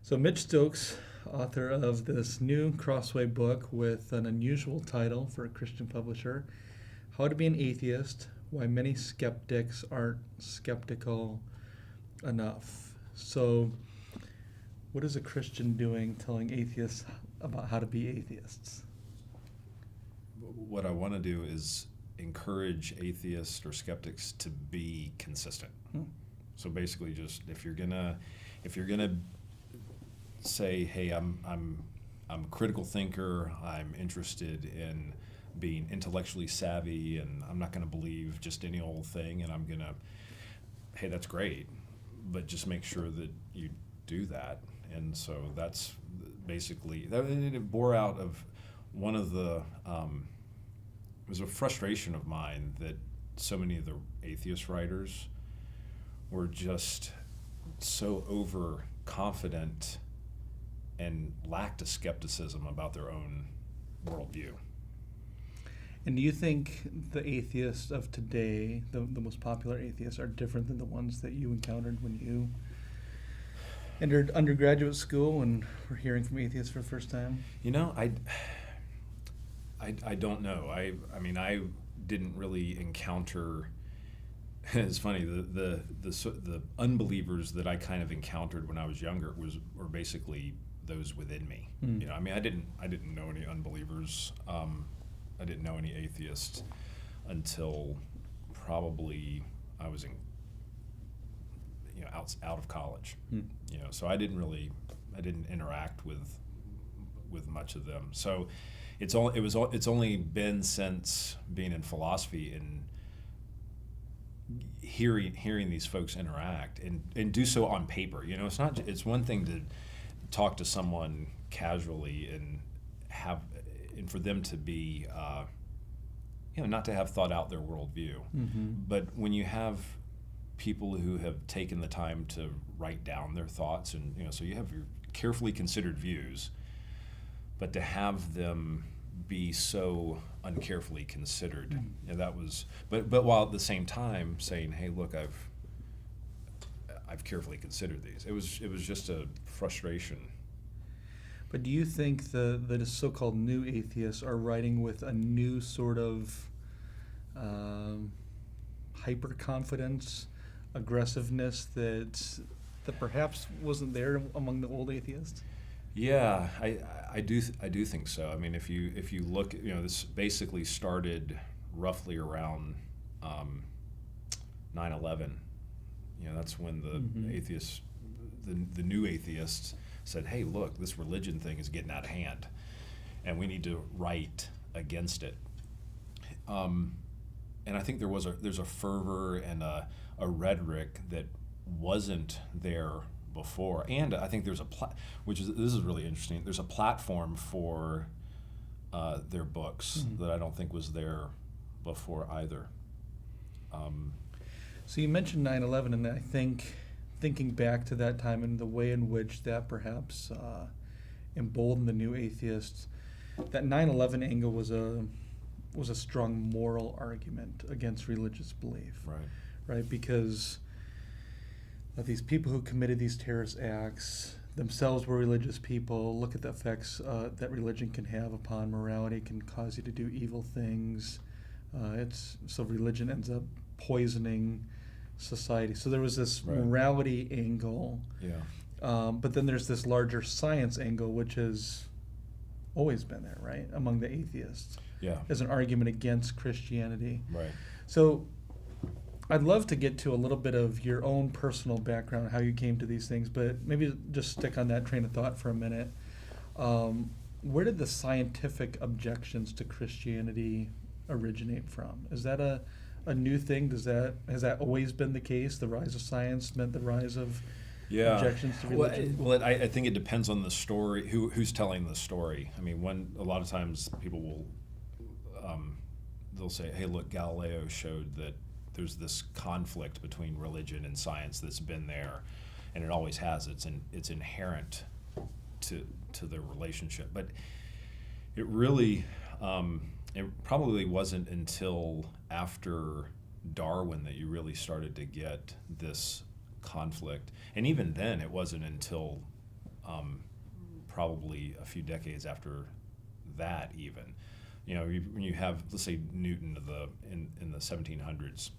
So Mitch Stokes, author of this new Crossway book with an unusual title for a Christian publisher, How to Be an Atheist, Why Many Skeptics Aren't Skeptical Enough. So what is a Christian doing telling atheists about how to be atheists? What I want to do is encourage atheists or skeptics to be consistent. So basically, just if you're gonna say, hey, I'm a critical thinker, I'm interested in being intellectually savvy, and I'm not going to believe just any old thing, and I'm gonna, hey, that's great, but just make sure that you do that. And so that's basically that. It bore out of one of the. It was a frustration of mine that so many of the atheist writers were just so overconfident and lacked a skepticism about their own worldview. And do you think the atheists of today, the most popular atheists, are different than the ones that you encountered when you entered undergraduate school and were hearing from atheists for the first time? You know, I don't know. I mean, I didn't really encounter. It's funny. The unbelievers that I kind of encountered when I was younger were basically those within me. You know, I mean, I didn't know any unbelievers. I didn't know any atheists until probably I was in, out of college. You know, so I didn't interact with much of them. So it's only been since being in philosophy and hearing these folks interact and do so on paper. You know, it's one thing to talk to someone casually and for them to be not to have thought out their worldview. But when you have people who have taken the time to write down their thoughts, and so you have your carefully considered views, but to have them be so uncarefully considered, that was. But while at the same time saying, "Hey, look, I've carefully considered these." It was just a frustration. But do you think the so-called new atheists are writing with a new sort of hyper-confidence, aggressiveness that perhaps wasn't there among the old atheists? Yeah, I do think so. I mean, if you look, this basically started roughly around 9/11. That's when the atheists, the new atheists, said, "Hey, look, this religion thing is getting out of hand, and we need to write against it." And I think there's a fervor and a rhetoric that wasn't there before, and I think there's this is really interesting. There's a platform for their books that I don't think was there before either. So you mentioned 9/11, and I think thinking back to that time and the way in which that perhaps emboldened the new atheists, that 9/11 angle was a strong moral argument against religious belief. Right? Because these people who committed these terrorist acts themselves were religious people. Look at the effects that religion can have upon morality. It can cause you to do evil things. So religion ends up poisoning society. So there was this morality angle. But then there's this larger science angle, which has always been there, right, among the atheists. As an argument against Christianity. So I'd love to get to a little bit of your own personal background, how you came to these things, but maybe just stick on that train of thought for a minute. Where did the scientific objections to Christianity originate from? Is that a new thing? Has that always been the case? The rise of science meant the rise of objections to religion? Well, I think it depends on the story, who's telling the story. I mean, a lot of times people will they'll say, "Hey, look, Galileo showed that there's this conflict between religion and science that's been there, and it always has. It's inherent to the relationship." But it really, it probably wasn't until after Darwin that you really started to get this conflict. And even then, it wasn't until probably a few decades after that even. When you have, let's say, Newton in the 1700s.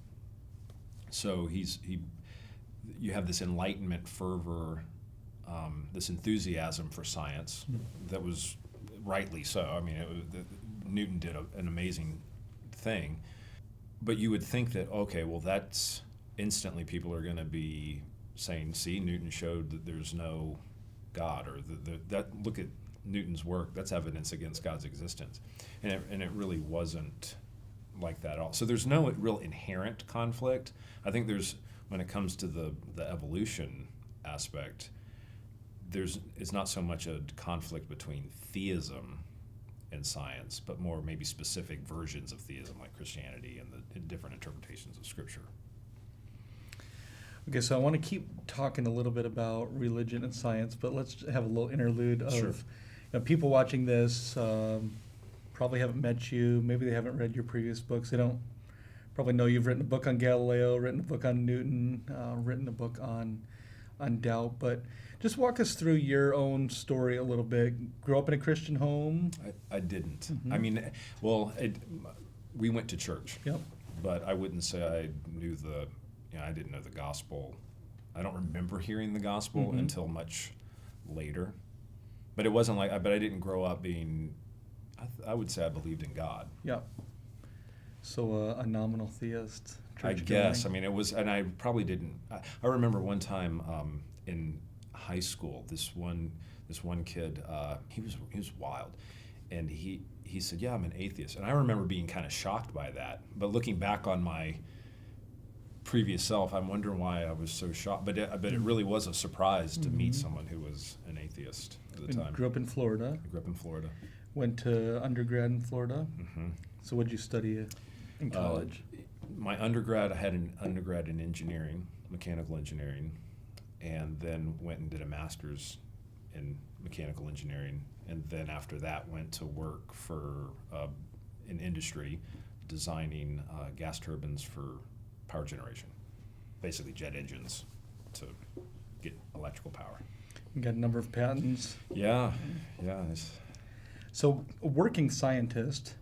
So you have this Enlightenment fervor, this enthusiasm for science that was rightly so. I mean, Newton did an amazing thing, but you would think that, okay, well, that's instantly people are going to be saying, see, Newton showed that there's no God, or that look at Newton's work, that's evidence against God's existence. And it really wasn't like that at all. So there's no real inherent conflict. I think when it comes to the evolution aspect, it's not so much a conflict between theism and science, but more maybe specific versions of theism, like Christianity and the different interpretations of Scripture. Okay, so I want to keep talking a little bit about religion and science, but let's have a little interlude of Sure. People watching this probably haven't met you. Maybe they haven't read your previous books. They don't probably know you've written a book on Galileo, written a book on Newton, written a book on doubt. But just walk us through your own story a little bit. Grew up in a Christian home? I didn't. Mm-hmm. I mean, well, we went to church, Yep. but I wouldn't say I knew I didn't know the gospel. I don't remember hearing the gospel until much later. But it wasn't but I didn't grow up being, I would say I believed in God. Yep. So a nominal theist. I guess. I mean, it was, and I probably didn't. I remember one time in high school, this one kid, he was wild, and he said, "Yeah, I'm an atheist," and I remember being kind of shocked by that. But looking back on my previous self, I'm wondering why I was so shocked. But it really was a surprise to meet someone who was an atheist at the time. Grew up in Florida. I grew up in Florida. Went to undergrad in Florida. Mm-hmm. So what did you study in college? My undergrad, I had an undergrad in engineering, mechanical engineering, and then went and did a master's in mechanical engineering, and then after that went to work for an industry designing gas turbines for power generation, basically jet engines to get electrical power. You got a number of patents. Yeah. So a working scientist,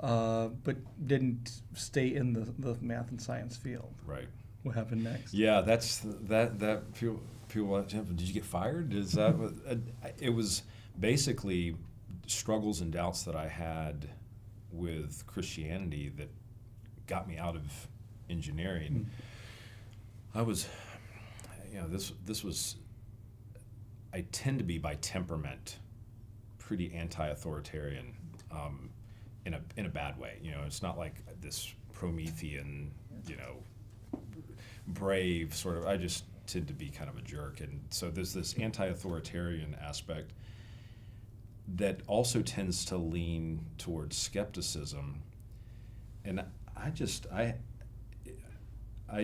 but didn't stay in the math and science field. Right. What happened next? Yeah, that's that. People, did you get fired? Is that what, it was basically struggles and doubts that I had with Christianity that got me out of engineering. I was, this was. I tend to be by temperament pretty anti-authoritarian, in a bad way. It's not like this Promethean, brave sort of. I just tend to be kind of a jerk, and so there's this anti-authoritarian aspect that also tends to lean towards skepticism. And I'd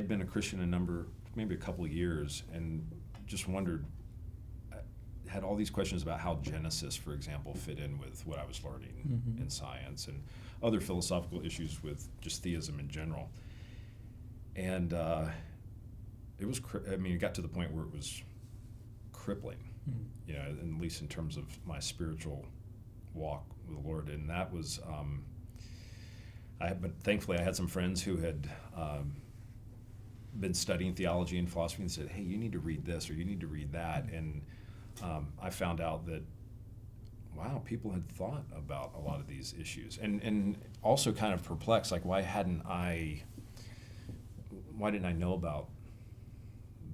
been a Christian maybe a couple of years, and just wondered. Had all these questions about how Genesis, for example, fit in with what I was learning in science, and other philosophical issues with just theism in general. And it got to the point where it was crippling, at least in terms of my spiritual walk with the Lord. And that was, but thankfully I had some friends who had been studying theology and philosophy and said, hey, you need to read this or you need to read that. And I found out that, wow, people had thought about a lot of these issues, and also kind of perplexed, like why didn't I know about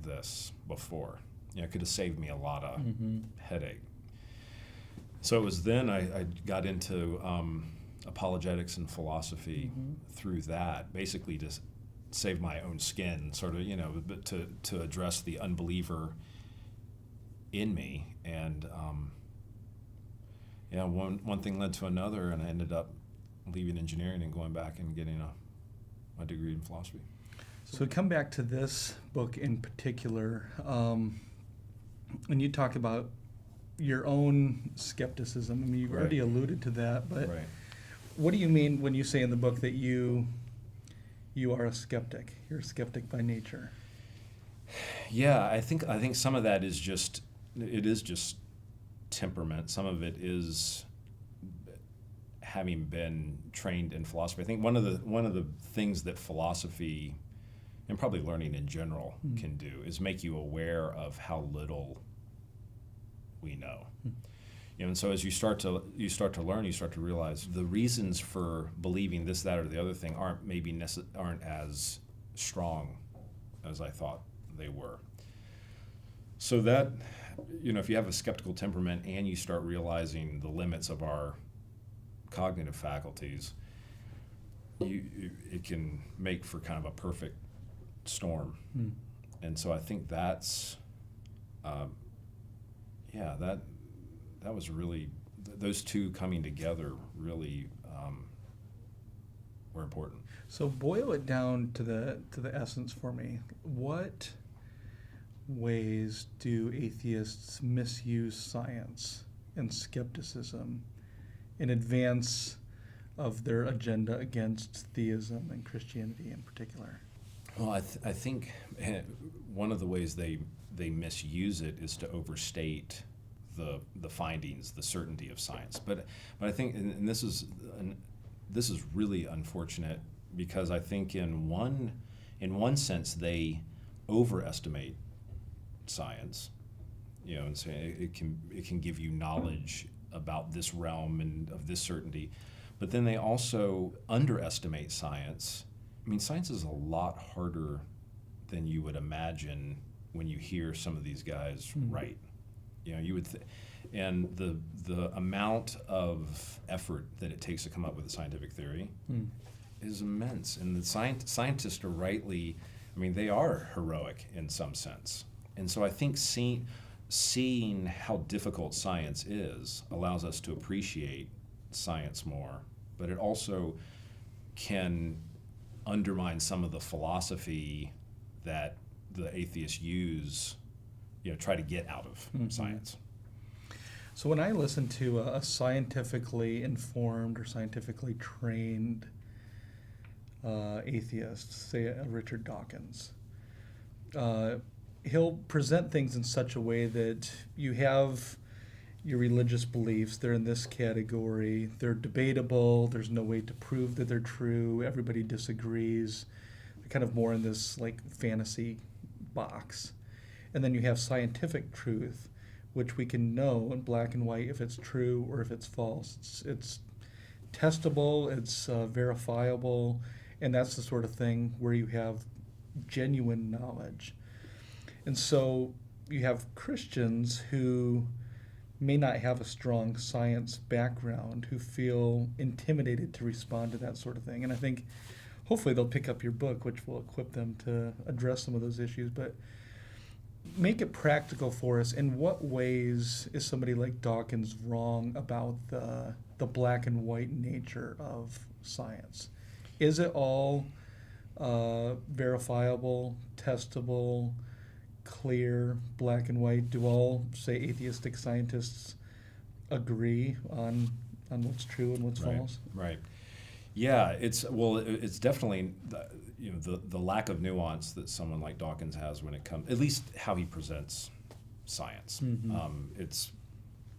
this before? It could have saved me a lot of headache. So it was then I got into apologetics and philosophy through that, basically to save my own skin, sort of, but to address the unbeliever in me. And one thing led to another, and I ended up leaving engineering and going back and getting my degree in philosophy. So we come back to this book in particular, and you talk about your own skepticism. I mean, you've already alluded to that, but Right. What do you mean when you say in the book that you are a skeptic? You're a skeptic by nature. Yeah, I think some of that is just temperament. Some of it is having been trained in philosophy. I think one of the things that philosophy, and probably learning in general, can do is make you aware of how little we know. And so as you start to learn, you start to realize the reasons for believing this, that, or the other thing aren't as strong as I thought they were. So that, if you have a skeptical temperament and you start realizing the limits of our cognitive faculties, it can make for kind of a perfect storm. And so I think that's, that was really, those two coming together really were important. So boil it down to the essence for me. What ways do atheists misuse science and skepticism in advance of their agenda against theism and Christianity in particular? Well, I think one of the ways they misuse it is to overstate the findings, the certainty of science. But I think, and this is really unfortunate, because I think in one sense they overestimate science, and say it can give you knowledge about this realm and of this certainty, but then they also underestimate science. I mean, science is a lot harder than you would imagine when you hear some of these guys write. You would, and the amount of effort that it takes to come up with a scientific theory is immense. And the scientists are rightly, they are heroic in some sense. And so I think seeing how difficult science is allows us to appreciate science more, but it also can undermine some of the philosophy that the atheists use, try to get out of science. So when I listen to a scientifically informed or scientifically trained atheist, say a Richard Dawkins, he'll present things in such a way that you have your religious beliefs, they're in this category, they're debatable, there's no way to prove that they're true, everybody disagrees, they're kind of more in this like fantasy box. And then you have scientific truth, which we can know in black and white if it's true or if it's false. It's testable, it's verifiable, and that's the sort of thing where you have genuine knowledge. And so you have Christians who may not have a strong science background, who feel intimidated to respond to that sort of thing. And I think hopefully they'll pick up your book, which will equip them to address some of those issues. But make it practical for us. In what ways is somebody like Dawkins wrong about the black and white nature of science? Is it all verifiable, testable, clear, black and white? Do all, say, atheistic scientists agree on what's true and what's false? Right. Yeah, it's definitely the lack of nuance that someone like Dawkins has when it comes, at least how he presents science. It's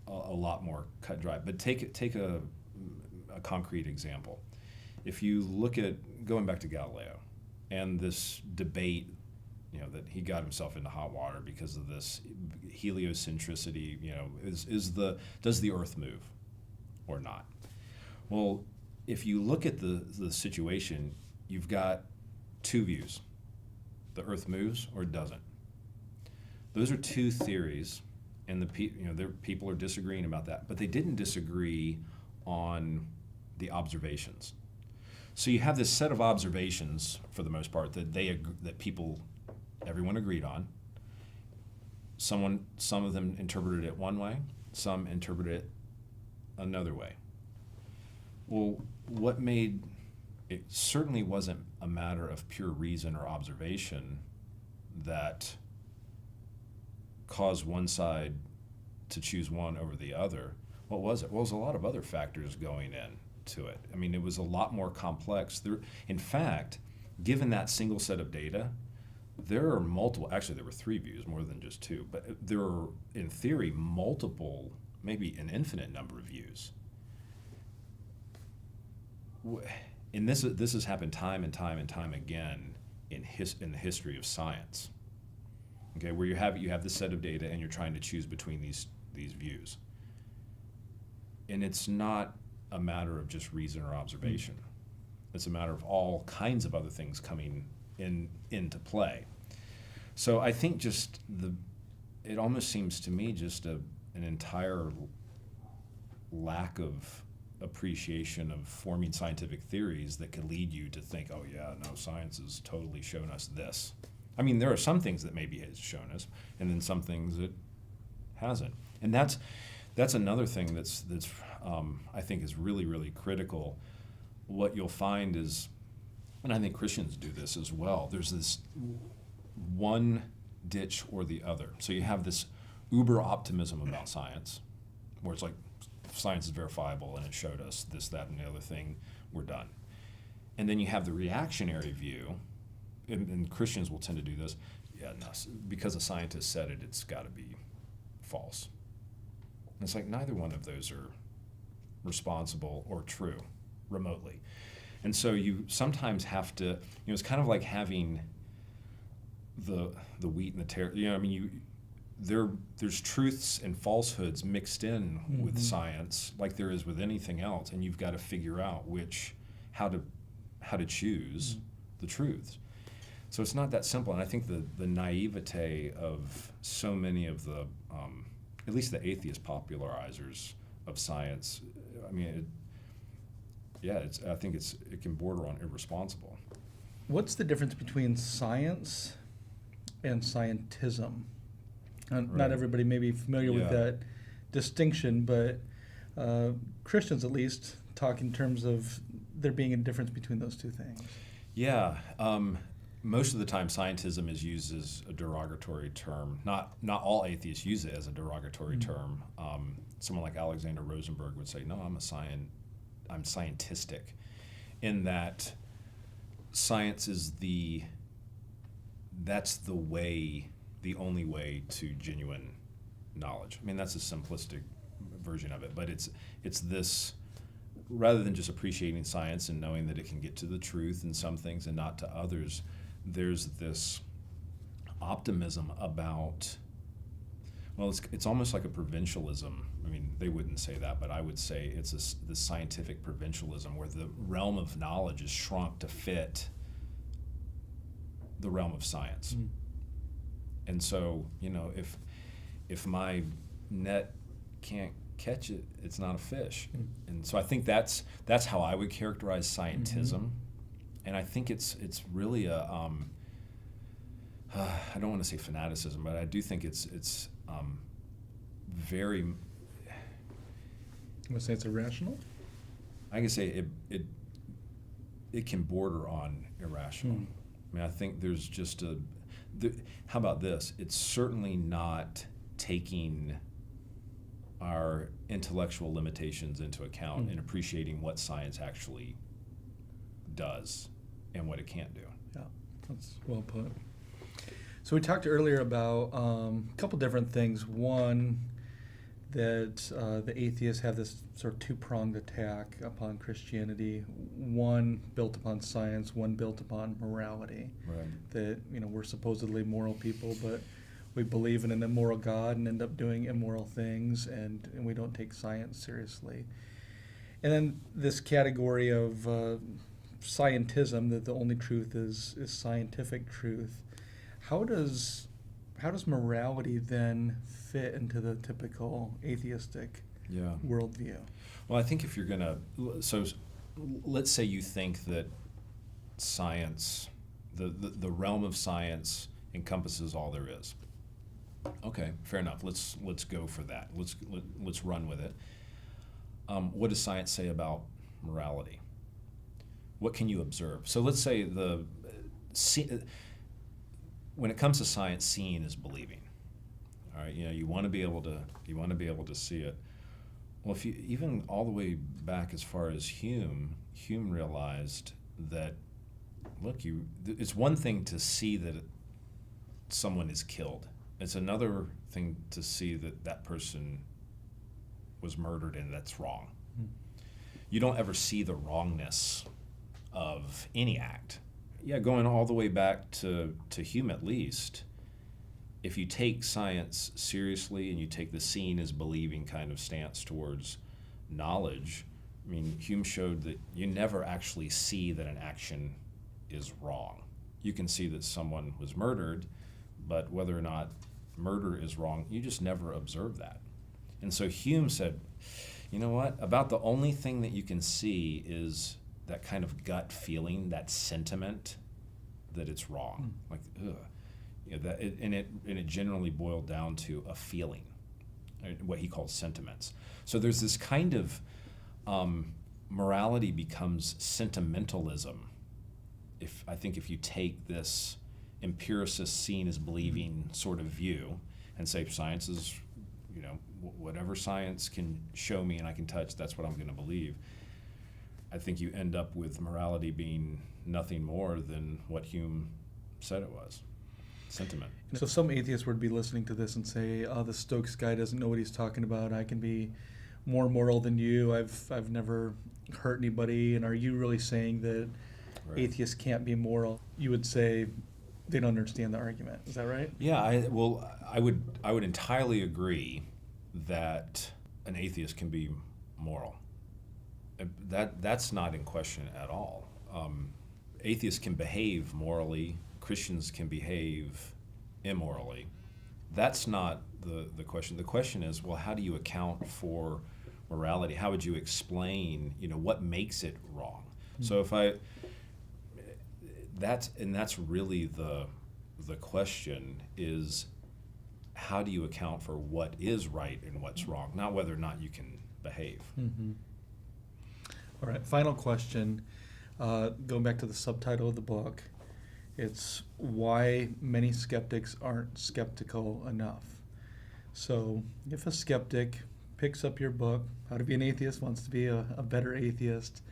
a lot more cut and dry. But take a concrete example. If you look at going back to Galileo and this debate, that he got himself into hot water because of this heliocentricity. Does the Earth move or not? Well, if you look at the situation, you've got two views: the Earth moves or it doesn't. Those are two theories, and people are disagreeing about that, but they didn't disagree on the observations. So you have this set of observations, for the most part, that everyone agreed on. Some of them interpreted it one way, some interpreted it another way. Well, what made it certainly wasn't a matter of pure reason or observation that caused one side to choose one over the other. What was it? Well, it was a lot of other factors going into it. It was a lot more complex. In fact, given that single set of data, there are multiple, actually there were three views, more than just two, but there are, in theory, multiple maybe an infinite number of views. And this has happened time and time and time again in the history of science. Okay, where you have this set of data and you're trying to choose between these views. And it's not a matter of just reason or observation. It's a matter of all kinds of other things coming into play. So I think it almost seems to me just an entire lack of appreciation of forming scientific theories that could lead you to think, oh yeah, no, science has totally shown us this. I mean, there are some things that maybe has shown us, and then some things that hasn't. And that's another thing that's I think is really, really critical. What you'll find is, and I think Christians do this as well, there's this one ditch or the other. So you have this uber optimism about science, where it's like, science is verifiable and it showed us this, that, and the other thing, we're done. And then you have the reactionary view, and Christians will tend to do this, yeah, no, because a scientist said it, it's got to be false. And it's like neither one of those are responsible or true remotely. And so you sometimes have to, it's kind of like having the wheat and the tare. I mean, there's truths and falsehoods mixed in with science, like there is with anything else, and you've got to figure out how to choose the truths. So it's not that simple, and I think the naivete of so many of the, at least the atheist popularizers of science, I mean, I think it can border on irresponsible. What's the difference between science and scientism? Right. Not everybody may be familiar with that distinction, but Christians at least talk in terms of there being a difference between those two things. Yeah. Most of the time, scientism is used as a derogatory term. Not all atheists use it as a derogatory term. Someone like Alexander Rosenberg would say, no, I'm scientistic, in that science is that's the only way to genuine knowledge. I mean, that's a simplistic version of it, but it's this, rather than just appreciating science and knowing that it can get to the truth in some things and not to others, there's this optimism about, well, it's almost like a provincialism. I mean, they wouldn't say that, but I would say it's this scientific provincialism where the realm of knowledge is shrunk to fit the realm of science. And so, if my net can't catch it, it's not a fish. And so I think that's how I would characterize scientism. And I think it's really a I don't want to say fanaticism, but I do think it's very. You want to say it's irrational? I can say it can border on irrational. I mean, I think there's just how about this? It's certainly not taking our intellectual limitations into account and appreciating what science actually does and what it can't do. Yeah, that's well put. So we talked earlier about a couple different things. One, that the atheists have this sort of two-pronged attack upon Christianity. One built upon science, one built upon morality. Right. That we're supposedly moral people, but we believe in an immoral God and end up doing immoral things, and we don't take science seriously. And then this category of scientism, that the only truth is scientific truth. How does morality then fit into the typical atheistic worldview? Well, I think if you're going to, so let's say you think that science, the realm of science encompasses all there is. Okay, fair enough. Let's go for that. Let's run with it. What does science say about morality? What can you observe? So let's say when it comes to science, seeing is believing. All right, you want to be able to see it. Well, if you even all the way back as far as Hume realized that, look, it's one thing to see that someone is killed. It's another thing to see that person was murdered and that's wrong. You don't ever see the wrongness of any act. Yeah, going all the way back to Hume at least, if you take science seriously and you take the seeing as believing kind of stance towards knowledge, I mean, Hume showed that you never actually see that an action is wrong. You can see that someone was murdered, but whether or not murder is wrong, you just never observe that. And so Hume said, you know what, about the only thing that you can see is that kind of gut feeling, that sentiment that it's wrong. Like, ugh. You know, and it generally boiled down to a feeling, what he called sentiments. So there's this kind of morality becomes sentimentalism. I think if you take this empiricist seen as believing sort of view and say science is, you know, whatever science can show me and I can touch, that's what I'm going to believe. I think you end up with morality being nothing more than what Hume said it was. Sentiment. So some atheists would be listening to this and say, "Oh, the Stokes guy doesn't know what he's talking about. I can be more moral than you. I've never hurt anybody." And are you really saying that atheists can't be moral? You would say they don't understand the argument. Is that right? Yeah. I would entirely agree that an atheist can be moral. That's not in question at all. Atheists can behave morally. Christians can behave immorally. That's not the question. The question is, well, how do you account for morality? How would you explain, you know, what makes it wrong? Mm-hmm. So that's really the question is, how do you account for what is right and what's wrong, not whether or not you can behave. Mm-hmm. All right, final question. Going back to the subtitle of the book, it's why many skeptics aren't skeptical enough. So if a skeptic picks up your book, How to Be an Atheist, wants to be a better atheist,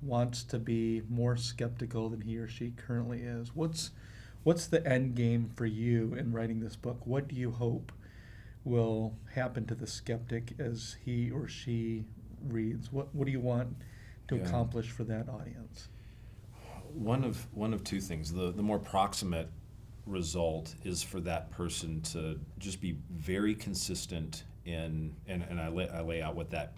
wants to be more skeptical than he or she currently is, what's the end game for you in writing this book? What do you hope will happen to the skeptic as he or she reads? What do you want to accomplish for that audience? One of two things. The more proximate result is for that person to just be very consistent in, and I lay out what that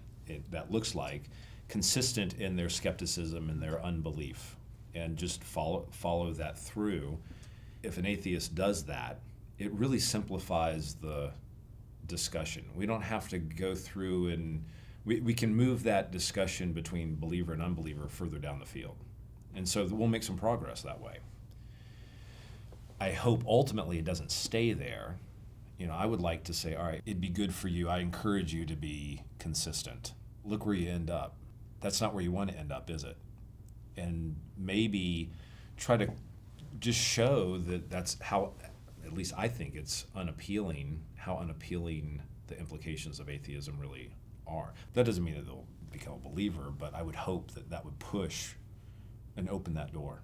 looks like, consistent in their skepticism and their unbelief, and just follow that through. If an atheist does that, it really simplifies the discussion. We don't have to go through and we can move that discussion between believer and unbeliever further down the field. And so we'll make some progress that way. I hope ultimately it doesn't stay there. You know, I would like to say, all right, it'd be good for you. I encourage you to be consistent. Look where you end up. That's not where you want to end up, is it? And maybe try to just show that that's how, at least I think it's unappealing, how unappealing the implications of atheism really are. That doesn't mean that they'll become a believer, but I would hope that would push and open that door.